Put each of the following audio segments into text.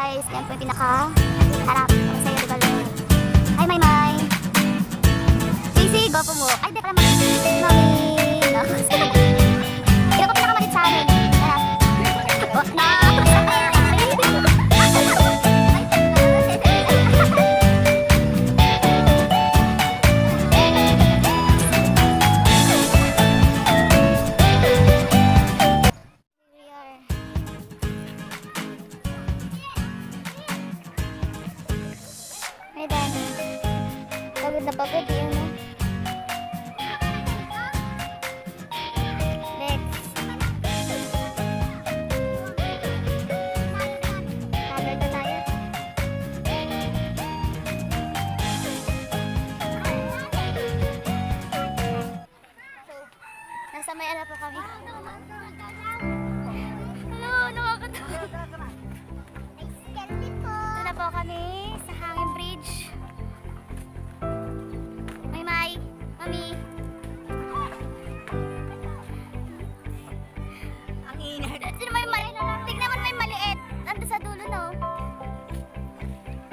guys. Yan po yung pinaka-harap. Ang sayo, di ba? Hi, May. Casey, go po mo. Ay, di pala Mami. Yan po pinakamalit sa amin. Pagod na pagod yun, no? Next. Cover na tayo. Nasa may ala po kami. Hello, nakakatawa. Ito na po kami sa Hanging Bridge. Mami. Ang ingat. Sino may maliit? Tignan mo may maliit. Nandun sa dulo, no?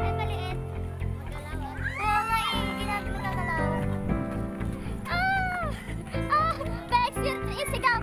May maliit. Oo nga eh. Ginagawa magagalaw. Bex, yung sigaw.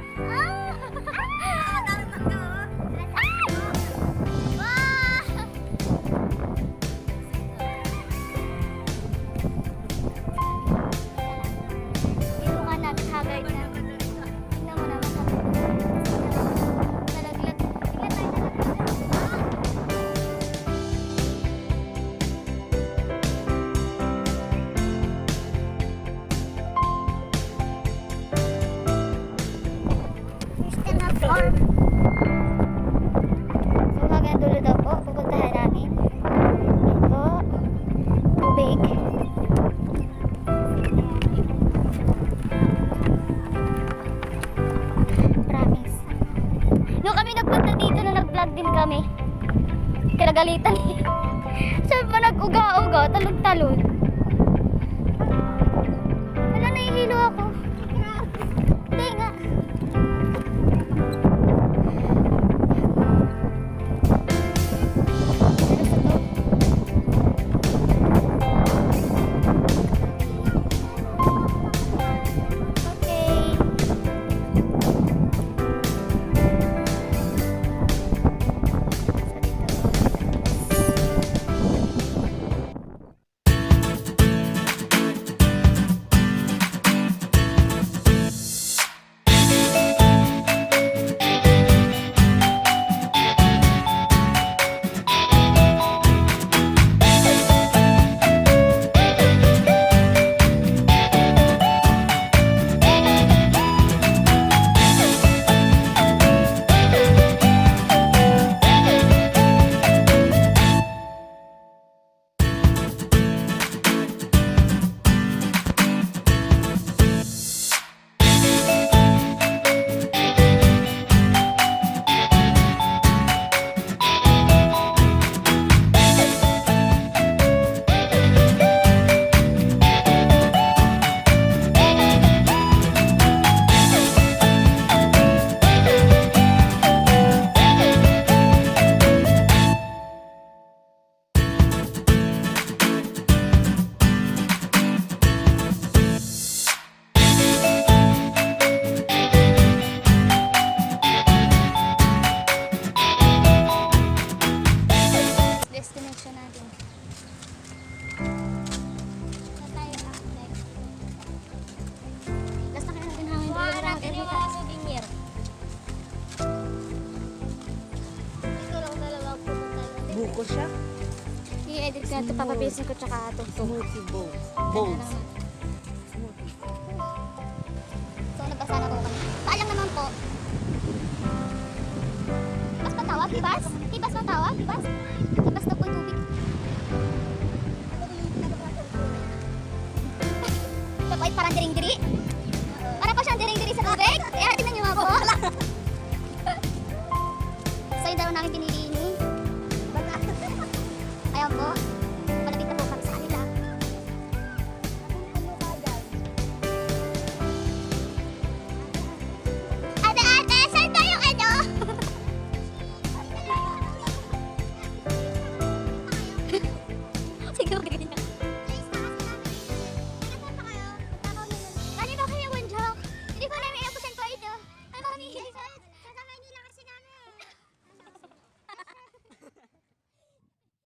So hanggang dulo daw po, pupuntahan namin. Yan po, tubig. Promise. Nung kami nagpunta dito, nung nag-vlog din kami, kinagalitan niya. Sabi pa nag-uga-uga, talog-talog. Wala, nahihilo ako. Hindi nga. Buko siya. I-edit ko na ito, papabisin ko tsaka ito. Smoothie bowls. So, nabasa na po kami. Paalam naman po. Tibas matawag, tibas? Tibas matawag, tibas? Tibas na